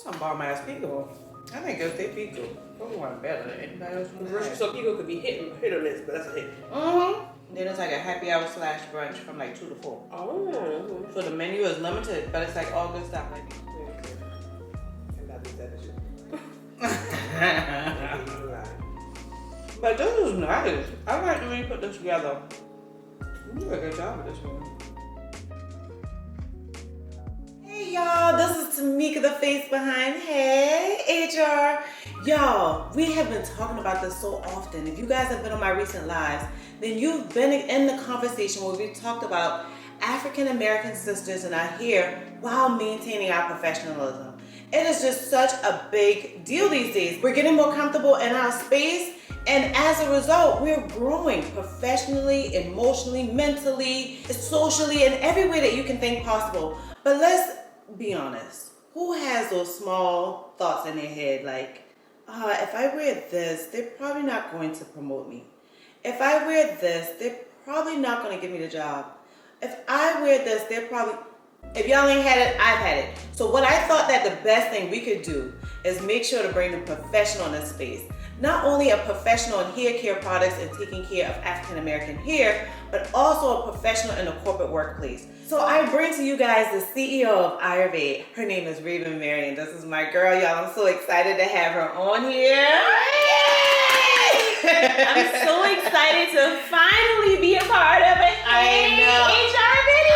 Some bomb ass Pico. I think it's their Pico. Probably one better than anybody else. So Pico could be hit or miss, but that's a hit. Then it's like a happy hour / brunch from like 2 to 4. Oh. So the menu is limited, but it's like all good stuff. Like I'm not doing that shit. But this is nice. I like the way you put this together. You do a good job with this one. Hey y'all, this is Tamika, the face behind Hey HR. Y'all, we have been talking about this so often. If you guys have been on my recent lives, then you've been in the conversation where we talked about African American sisters in our hair while maintaining our professionalism. It is just such a big deal these days. We're getting more comfortable in our space, and as a result, we're growing professionally, emotionally, mentally, socially, in every way that you can think possible. But let's be honest. Who has those small thoughts in their head like, if I wear this, they're probably not going to promote me. If I wear this, they're probably not going to give me the job. If I wear this, they're probably... If y'all ain't had it, I've had it. So what I thought that the best thing we could do is make sure to bring the professional in this space. Not only a professional in hair care products and taking care of African American hair, but also a professional in the corporate workplace. So I bring to you guys the CEO of Iyurve. Her name is Ravin Marion. This is my girl, y'all. I'm so excited to have her on here. I'm so excited to finally be a part of it. I know. HR video.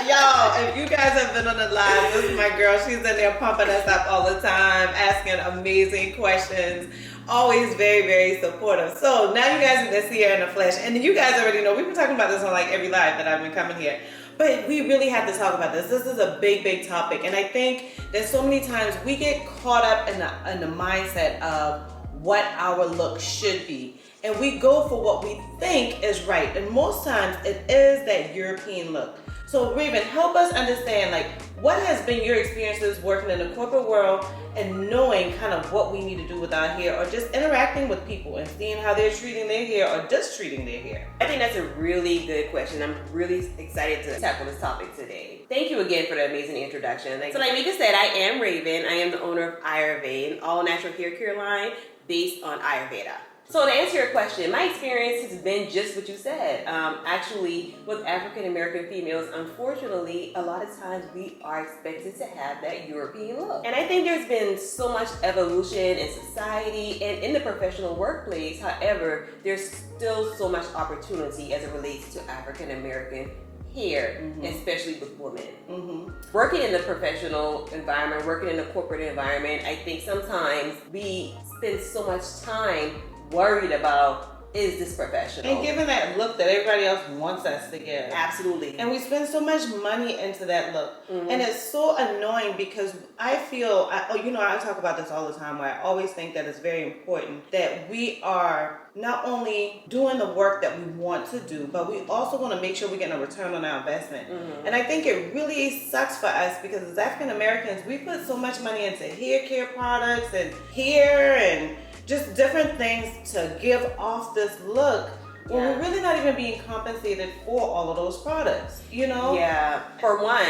Y'all, if you guys have been on the live, this is my girl. She's in there pumping us up all the time, asking amazing questions. Always very, very supportive. So now you guys get to see her in the flesh. And you guys already know, we've been talking about this on like every live that I've been coming here. But we really have to talk about this. This is a big, big topic. And I think that so many times we get caught up in the mindset of what our look should be. And we go for what we think is right. And most times it is that European look. So Ravin, help us understand, like, what has been your experiences working in the corporate world and knowing kind of what we need to do with our hair, or just interacting with people and seeing how they're treating their hair or just treating their hair? I think that's a really good question. I'm really excited to tackle this topic today. Thank you again for the amazing introduction. So like Mika said, I am Ravin. I am the owner of Iyurve, an all-natural hair care line based on Ayurveda. So to answer your question, my experience has been just what you said. Actually, with African American females, unfortunately, a lot of times we are expected to have that European look. And I think there's been so much evolution in society and in the professional workplace. However, there's still so much opportunity as it relates to African American hair, especially with women. Working in the professional environment, working in the corporate environment, I think sometimes we spend so much time worried about, is this professional? And given that look that everybody else wants us to give. Absolutely. And we spend so much money into that look. And it's so annoying because I feel, I talk about this all the time, where I always think that it's very important that we are not only doing the work that we want to do, but we also want to make sure we're getting a return on our investment. And I think it really sucks for us because as African Americans, we put so much money into hair care products and hair and just different things to give off this look when we're really not even being compensated for all of those products, you know? Yeah. For one,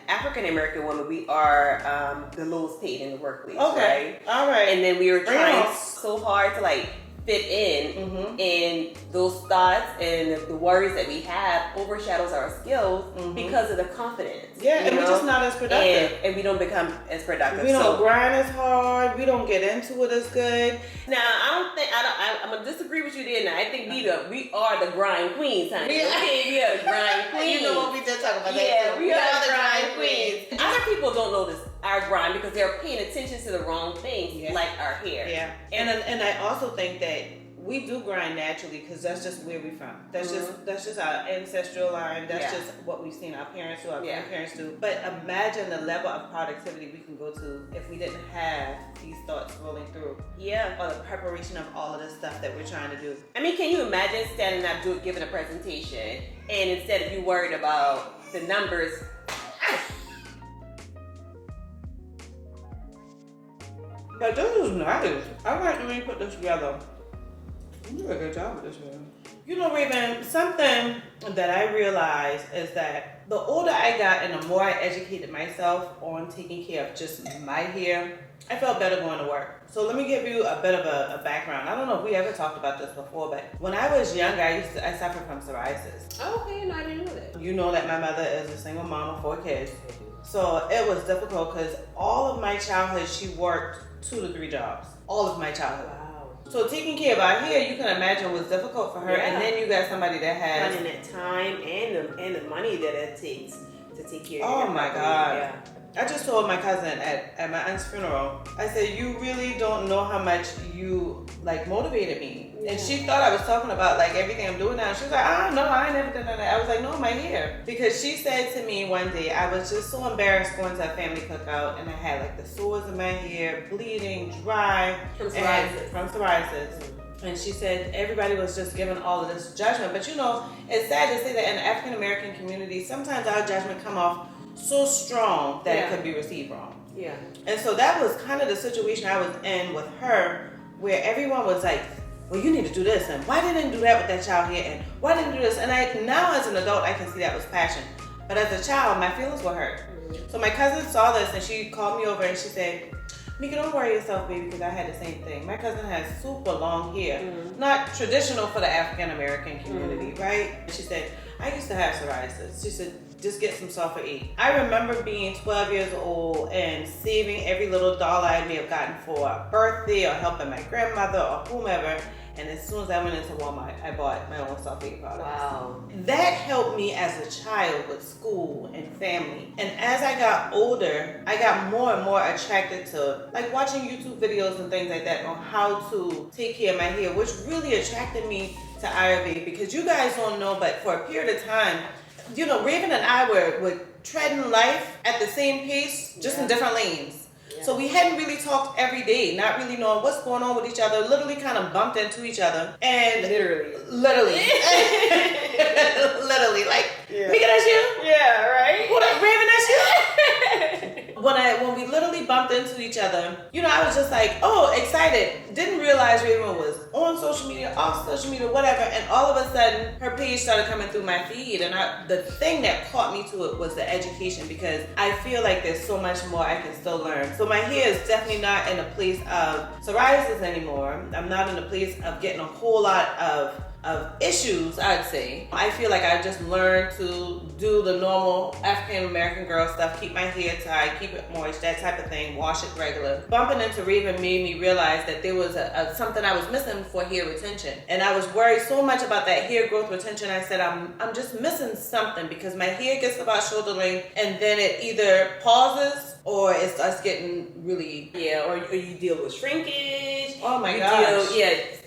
African American women, we are the lowest paid in the workplace, right? All right. And then we were trying so hard to like fit in, and those thoughts and the worries that we have overshadows our skills because of the confidence. Yeah, and we're just not as productive. And we don't become as productive. We don't grind as hard. We don't get into it as good. Now, I'm gonna disagree with you there. Now, I think we are the grind queens, honey. Okay, we are the grind queens. You know what, we did talk about that. Yeah, too. we are the grind queens. Other people don't notice our grind because they're paying attention to the wrong things, like our hair. Yeah, and I also think that we do grind naturally because that's just where we're from. That's just our ancestral line. That's just what we've seen our parents do, our grandparents do. But imagine the level of productivity we can go to if we didn't have these thoughts rolling through. Yeah. Or the preparation of all of this stuff that we're trying to do. I mean, can you imagine standing up giving a presentation and instead of you worried about the numbers, but this is nice. I like the way you put this together. You do a good job with this one. You know, Ravin, something that I realized is that the older I got and the more I educated myself on taking care of just my hair, I felt better going to work. So let me give you a bit of a background. I don't know if we ever talked about this before, but when I was younger, I suffered from psoriasis. Oh, okay, no, I didn't know that. You know that my mother is a single mom of 4 kids. So it was difficult because all of my childhood, she worked 2 to 3 jobs. All of my childhood. Wow. So taking care of our hair, you can imagine, was difficult for her. Yeah. And then you got somebody that has... Finding that time and the money that it takes to take care of your Oh hair my properly. God. Yeah. I just told my cousin at my aunt's funeral, I said, you really don't know how much you like motivated me. Yeah. And she thought I was talking about like everything I'm doing now. She was like, no, I never done that. I was like, no, my hair. Because she said to me one day, I was just so embarrassed going to a family cookout and I had like the sores in my hair, bleeding, dry. From psoriasis. From psoriasis. And she said everybody was just giving all of this judgment. But you know, it's sad to say that in the African American community, sometimes our judgment come off so strong that it could be received wrong. Yeah. And so that was kind of the situation I was in with her, where everyone was like, well, you need to do this, and why didn't you do that with that child here, and why didn't you do this? And now as an adult, I can see that was passion. But as a child, my feelings were hurt. So my cousin saw this and she called me over and she said, Mika, don't worry yourself, baby, because I had the same thing. My cousin has super long hair. Not traditional for the African American community, right? And she said, I used to have psoriasis. She said, just get some sulfur 8. I remember being 12 years old and saving every little dollar I may have gotten for a birthday or helping my grandmother or whomever. And as soon as I went into Walmart, I bought my own sulfur 8 products. Wow. That helped me as a child with school and family. And as I got older, I got more and more attracted to like watching YouTube videos and things like that on how to take care of my hair, which really attracted me to Iyurve, because you guys don't know, but for a period of time, you know, Ravin and I were treading life at the same pace, just in different lanes. Yeah. So we hadn't really talked every day, not really knowing what's going on with each other, literally kind of bumped into each other. And Literally. literally, like, Mika, that's you? Yeah, right? Who that, Ravin, that's you? When we literally bumped into each other, you know, I was just like, oh, excited. Didn't realize Ravin was on social media, off social media, whatever. And all of a sudden, her page started coming through my feed. And the thing that caught me to it was the education, because I feel like there's so much more I can still learn. So my hair is definitely not in a place of psoriasis anymore. I'm not in a place of getting a whole lot of issues, I'd say. I feel like I just learned to do the normal African American girl stuff, keep my hair tied, keep it moist, that type of thing, wash it regular. Bumping into Ravin made me realize that there was something I was missing for hair retention. And I was worried so much about that hair growth retention, I said, I'm just missing something, because my hair gets about shoulder length and then it either pauses or it starts getting really... Yeah, or you deal with shrinkage. Oh my you gosh.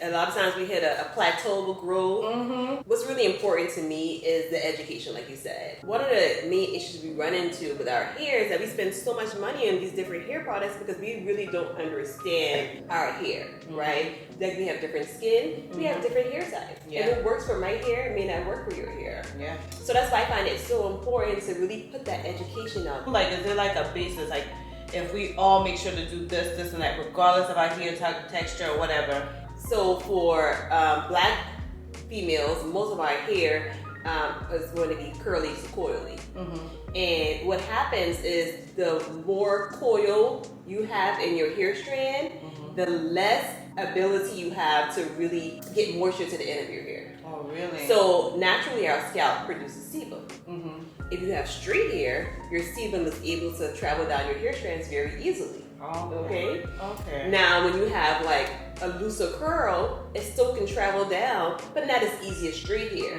a lot of times we hit a plateau with growth. What's really important to me is the education, like you said. One of the main issues we run into with our hair is that we spend so much money on these different hair products because we really don't understand our hair, right? Like we have different skin, we have different hair types. Yeah. And what works for my hair may not work for your hair. Yeah. So that's why I find it so important to really put that education out. Like, is there like a basis, like if we all make sure to do this, this, and that, regardless of our hair texture or whatever? So for black females, most of our hair is going to be curly to coily. And what happens is the more coil you have in your hair strand, the less ability you have to really get moisture to the end of your hair. Oh, really? So naturally our scalp produces sebum. If you have straight hair, your sebum is able to travel down your hair strands very easily. Okay? Okay. Now when you have like a looser curl, it still can travel down, but not as easy as straight hair.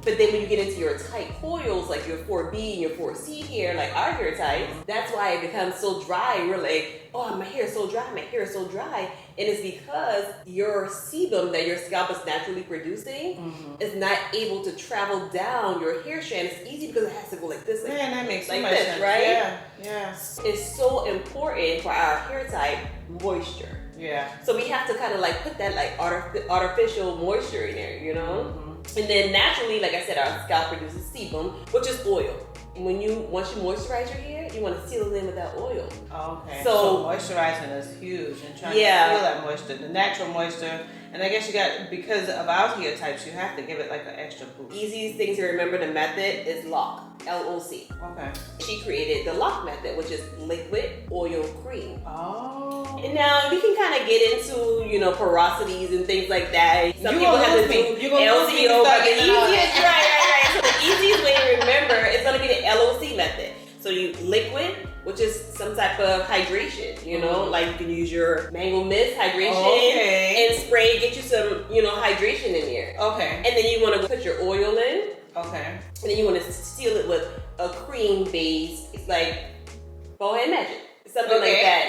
But then when you get into your tight coils, like your 4B and your 4C hair, like our hair types, that's why it becomes so dry. We're like, oh, my hair is so dry, my hair is so dry. And it's because your sebum that your scalp is naturally producing is not able to travel down your hair strand. It's easy because it has to go like this. Like, Man, that makes so like much this, sense. right? Yeah, yeah. It's so important for our hair type, moisture. Yeah. So we have to kind of like put that like artificial moisture in there, you know? And then naturally, like I said, our scalp produces sebum, which is oil. Once you moisturize your hair, you want to seal it in with that oil. Okay. So moisturizing is huge, and trying to Yeah. feel that moisture, the natural moisture, And I guess you got, because of our hair types, you have to give it like an extra boost. Easiest thing to remember the method is LOC, L-O-C. Okay. She created the LOC method, which is liquid oil cream. Oh. And now we can kind of get into, you know, porosities and things like that. Some people have to do LCO, but the easiest, right. So the easiest way to remember is going to be the LOC method. So you liquid, which is some type of hydration, you know, like you can use your mango mist hydration and spray, get you some, you know, hydration in there. Okay. And then you want to put your oil in. Okay. And then you want to seal it with a cream base. It's like Bohem Magic. Something like that.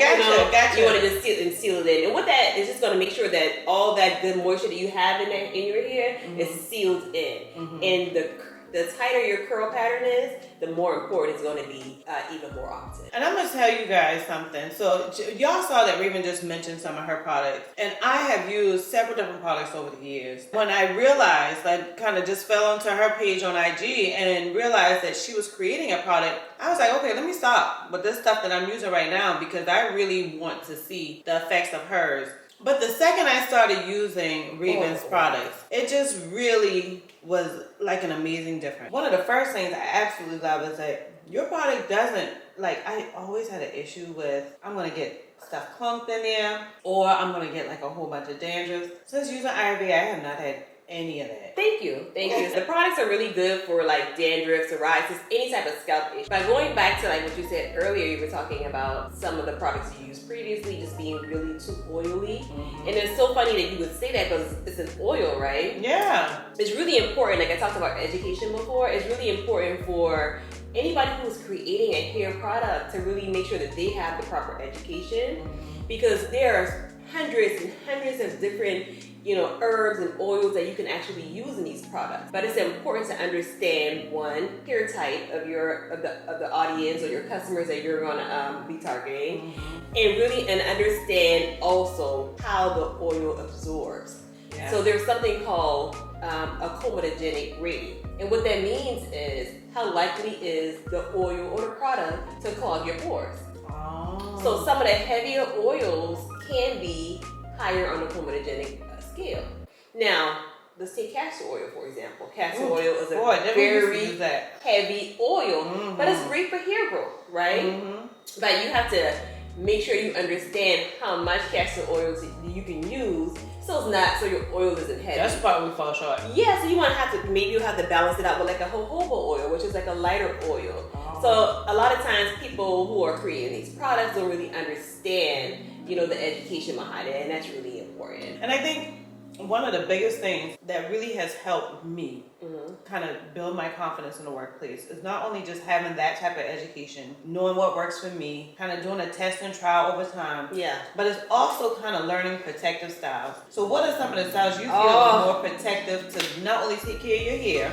Gotcha. You want to just seal it in. And with that, it's just going to make sure that all that good moisture that you have in your hair is sealed in. And the tighter your curl pattern is, the more important it's going to be even more often. And I'm going to tell you guys something. So y'all saw that Ravin just mentioned some of her products. And I have used several different products over the years. When I realized, I kind of just fell onto her page on IG and realized that she was creating a product, I was like, okay, let me stop with this stuff that I'm using right now because I really want to see the effects of hers. But the second I started using Ravin's products, it just really was like an amazing difference. One of the first things I absolutely love is that your product doesn't, like, I always had an issue with, I'm going to get stuff clumped in there, or I'm going to get like a whole bunch of dandruff. Since using Iyurve, I have not had any of that. Thank you. The products are really good for like dandruff, psoriasis, any type of scalp issue. By going back to like what you said earlier, you were talking about some of the products you used previously just being really too oily. And it's so funny that you would say that because it's an oil, right? Yeah. It's really important, like I talked about education before, it's really important for anybody who's creating a hair product to really make sure that they have the proper education because there are hundreds and hundreds of different, you know, herbs and oils that you can actually use in these products. But it's important to understand one, hair type of the audience or your customers that you're gonna be targeting, and understand also how the oil absorbs. Yeah. So there's something called a comedogenic rating. And what that means is how likely is the oil or the product to clog your pores. Oh. So some of the heavier oils can be higher on the comedogenic scale. Now, let's take castor oil for example. Castor oil is a very heavy oil, but it's great for hair growth, right? But you have to make sure you understand how much castor oil you can use so your oil isn't heavy. That's the part we fall short. Yeah, so you have to balance it out with like a jojoba oil, which is like a lighter oil. So a lot of times people who are creating these products don't really understand, you know, the education behind it, and that's really important. And I think one of the biggest things that really has helped me kind of build my confidence in the workplace is not only just having that type of education, knowing what works for me, kind of doing a test and trial over time. Yeah. But it's also kind of learning protective styles. So what are some of the styles you feel are more protective to not only take care of your hair,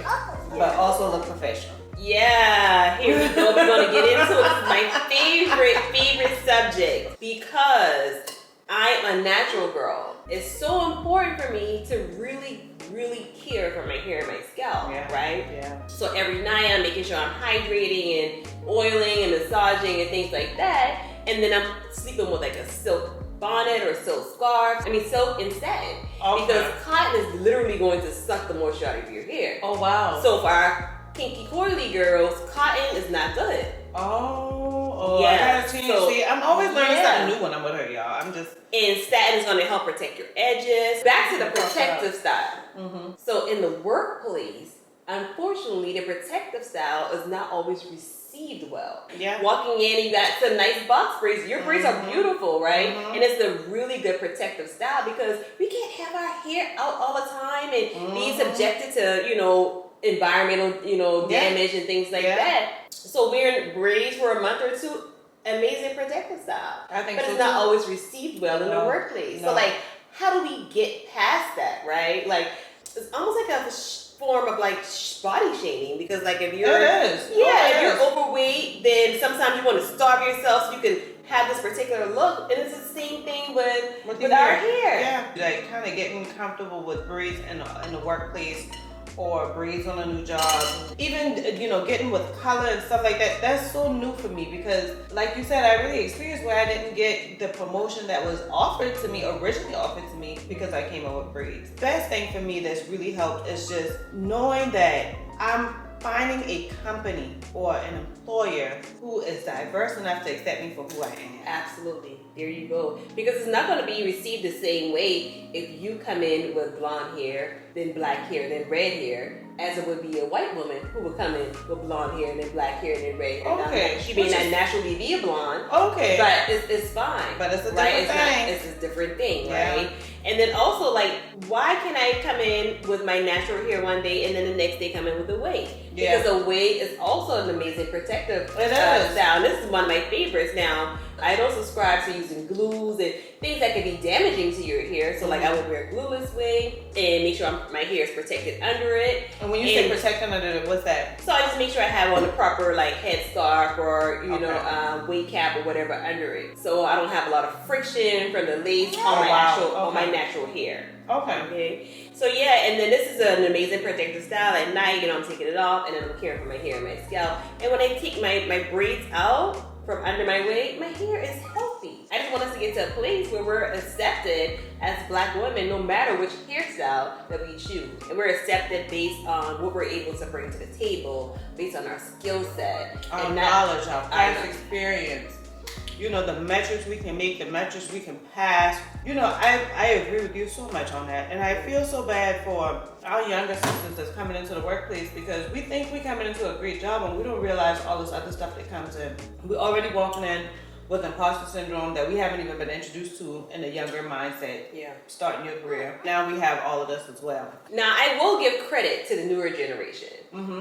but also look professional? Yeah, here we go. We're going to get into it. This is my favorite subject because I'm a natural girl. It's so important for me to really, really care for my hair and my scalp, right? Yeah. So every night I'm making sure I'm hydrating and oiling and massaging and things like that. And then I'm sleeping with like a silk bonnet or silk scarf. I mean silk and satin. Okay. Because cotton is literally going to suck the moisture out of your hair. Oh wow. So for our kinky coily girls, cotton is not good. Oh, I gotta change. See, I'm always learning something new when I'm with her, y'all. And satin is going to help protect your edges. Back to the protective style. So in the workplace, unfortunately, the protective style is not always received well. Yeah. Walking in, you got some nice box braids. Your braids are beautiful, right? And it's a really good protective style because we can't have our hair out all the time and be subjected to, you know, environmental, you know, damage and things like that. So wearing braids for a month or two, amazing protective style. I think but it's not always received well in the workplace. So like, how do we get past that, right? Like, it's almost like a form of like body shaming because like if you're if you're overweight, then sometimes you want to starve yourself so you can have this particular look, and it's the same thing with our hair. Yeah, like kind of getting comfortable with braids in the workplace or braids on a new job. Even, getting with color and stuff like that, that's so new for me because, like you said, I really experienced where I didn't get the promotion that was originally offered to me because I came up with braids. Best thing for me that's really helped is just knowing that I'm finding a company or an employer who is diverse enough to accept me for who I am. Absolutely. There you go. Because it's not going to be received the same way if you come in with blonde hair, then black hair, then red hair, as it would be a white woman who would come in with blonde hair, and then black hair, and then red hair. Okay. Now, she may not naturally be a blonde. Okay. But it's fine. But it's a different thing. It's a different thing, Yeah. right? And then also, like, why can I come in with my natural hair one day and then the next day come in with a wig? Yeah. Because a wig is also an amazing protective It is. style. This is one of my favorites. Now, I don't subscribe to using glues and things that can be damaging to your hair. So, like, I would wear a glueless wig and make sure my hair is protected under it. And when you say protecting under it, what's that? So I just make sure I have on the proper, like, headscarf or, Okay. wig cap or whatever under it. So I don't have a lot of friction from the lace Oh, on my natural hair. Okay. Okay. So yeah, and then this is an amazing protective style at night. I'm taking it off and then I'm caring for my hair and my scalp. And when I take my braids out from under my wig, my hair is healthy. I just want us to get to a place where we're accepted as Black women, no matter which hairstyle that we choose. And we're accepted based on what we're able to bring to the table, based on our skill set. Our knowledge, our past experience. The metrics we can make, the metrics we can pass. I agree with you so much on that. And I feel so bad for our younger sisters that's coming into the workplace because we think we're coming into a great job and we don't realize all this other stuff that comes in. We're already walking in with imposter syndrome that we haven't even been introduced to in a younger mindset. Yeah. Starting your career. Now we have all of this as well. Now, I will give credit to the newer generation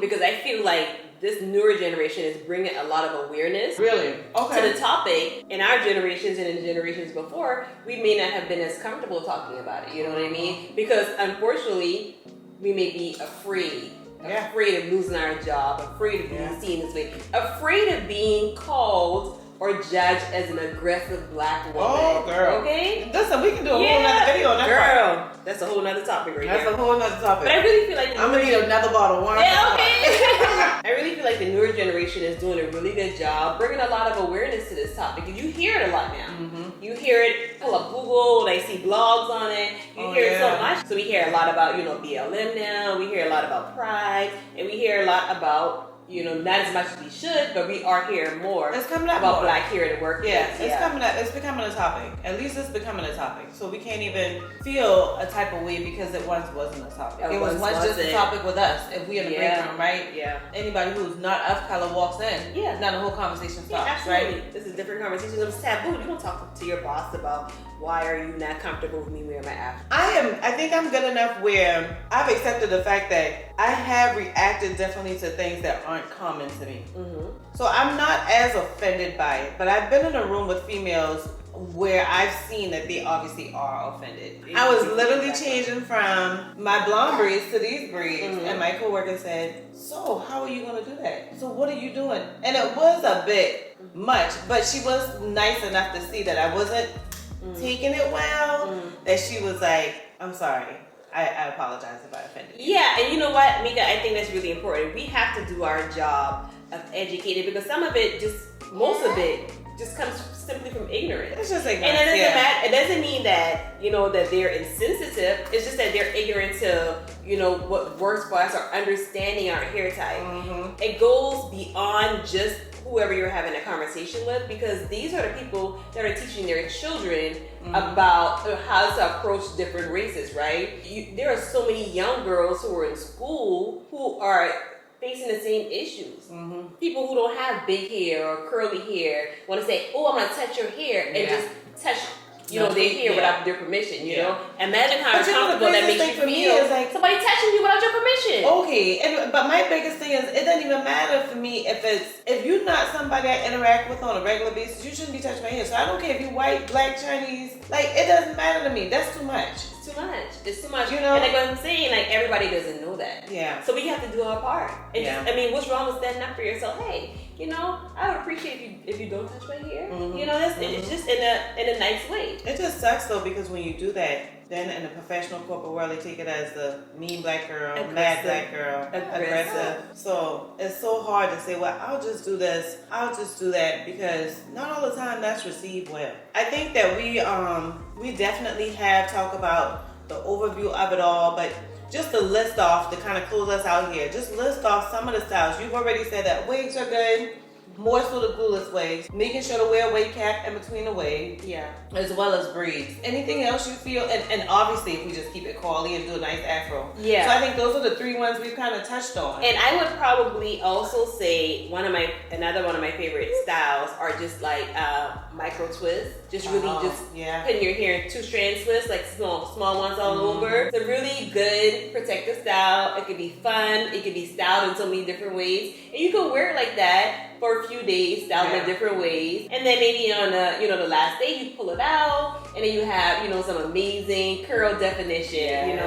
because I feel like this newer generation is bringing a lot of awareness Really? Okay. to the topic. In our generations and in generations before, we may not have been as comfortable talking about it. You know what I mean? Because unfortunately, we may be afraid. Yeah. Afraid of losing our job, afraid of being seen this way, afraid of being called or judged as an aggressive Black woman. Oh, girl. Okay? Listen, we can do a whole nother video on that. Girl, that's a whole nother topic right That's there. a whole nother topic. But I really feel like I'm gonna need another bottle of wine. yeah, okay. I really feel like the newer generation is doing a really good job bringing a lot of awareness to this topic. And you hear it a lot now. You hear it, pull up Google, and I see blogs on it. You hear it so much. So we hear a lot about, BLM now. We hear a lot about pride. And we hear a lot about, not as much as we should, but we are hearing more It's coming up about more. Black hair in the workplace. Yeah, it's coming up. It's becoming a topic. At least it's becoming a topic. So we can't even feel a type of way because it once wasn't a topic. It was once just a topic with us. If we in the break room, right? Yeah. Anybody who's not of color walks in. Yeah. Now the whole conversation stops, absolutely. right? This is a different conversation. It's taboo. You don't talk to your boss about why are you not comfortable with me wearing my afro. I think I'm good enough where I've accepted the fact that I have reacted differently to things that aren't common to me. So I'm not as offended by it, but I've been in a room with females where I've seen that they obviously are offended. I was literally changing from my blonde braids to these braids, and my coworker said, "So how are you gonna do that? So what are you doing?" And it was a bit much, but she was nice enough to see that I wasn't taking it well, that she was like, "I'm sorry. I apologize if I offended you." Yeah, and you know what, Mika, I think that's really important. We have to do our job of educating because some of it most of it just comes simply from ignorance. It's just ignorance. And it doesn't matter. It doesn't mean that that they're insensitive. It's just that they're ignorant to what works for us or understanding our hair type. It goes beyond just whoever you're having a conversation with because these are the people that are teaching their children about how to approach different races. Right? There are so many young girls who are in school who are facing the same issues. People who don't have big hair or curly hair want to say, "Oh, I'm gonna touch your hair," and just touch their hair without their permission. You know, imagine how uncomfortable that makes you feel. Is like, somebody touching you without your permission. Okay, but my biggest thing is it doesn't even matter for me if you're not somebody I interact with on a regular basis. You shouldn't be touching my hair. So I don't care if you're white, Black, Chinese. Like it doesn't matter to me. That's too much. Too much. It's too much. And like what I'm saying, like everybody doesn't know that. Yeah. So we have to do our part. And just, what's wrong with standing up for yourself? Hey, I would appreciate if you don't touch my hair. It's just in a nice way. It just sucks though because when you do that, Then in the professional corporate world, they take it as the mean black girl, mad Aggressive. black girl, aggressive. So it's so hard to say, well, I'll just do this, I'll just do that, because not all the time that's received well. I think that we definitely have talked about the overview of it all, but just to list off, to kind of close us out here, just list off some of the styles. You've already said that wigs are good. More so the glueless waves, making sure to wear a wave cap in between the waves, Yeah. as well as braids. Anything else you feel, and obviously if we just keep it curly and do a nice afro. Yeah. So I think those are the three ones we've kind of touched on. And I would probably also say another one of my favorite styles are just like micro twists. Just really putting your hair in 2-strand twists, like small ones all over. It's a really good protective style. It could be fun. It could be styled in so many different ways, and you can wear it like that for a few days, styled in different ways. And then maybe on the last day you pull it out, and then you have some amazing curl definition.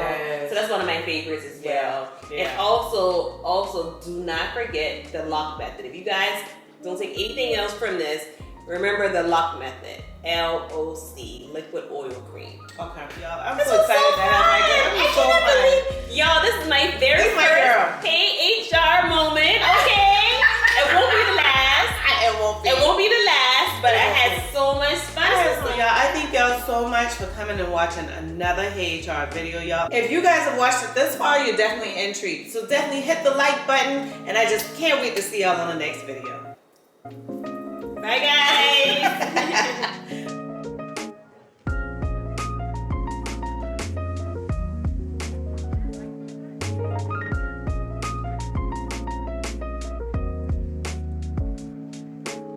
So that's one of my favorites as well. Yeah. And also do not forget the lock method. If you guys don't take anything else from this, remember the lock method. LOC, liquid oil cream. Okay, y'all. I'm This so was excited to have my girl. I It's so cannot fun. believe- Y'all, this is my very This is my first girl. Hey HR moment. Okay, it won't be the last. It won't be. It won't be the last, but I had so much fun. So y'all, I thank y'all so much for coming and watching another Hey HR video, y'all. If you guys have watched it this far, you're definitely intrigued. So definitely hit the like button, and I just can't wait to see y'all on the next video. Bye, guys.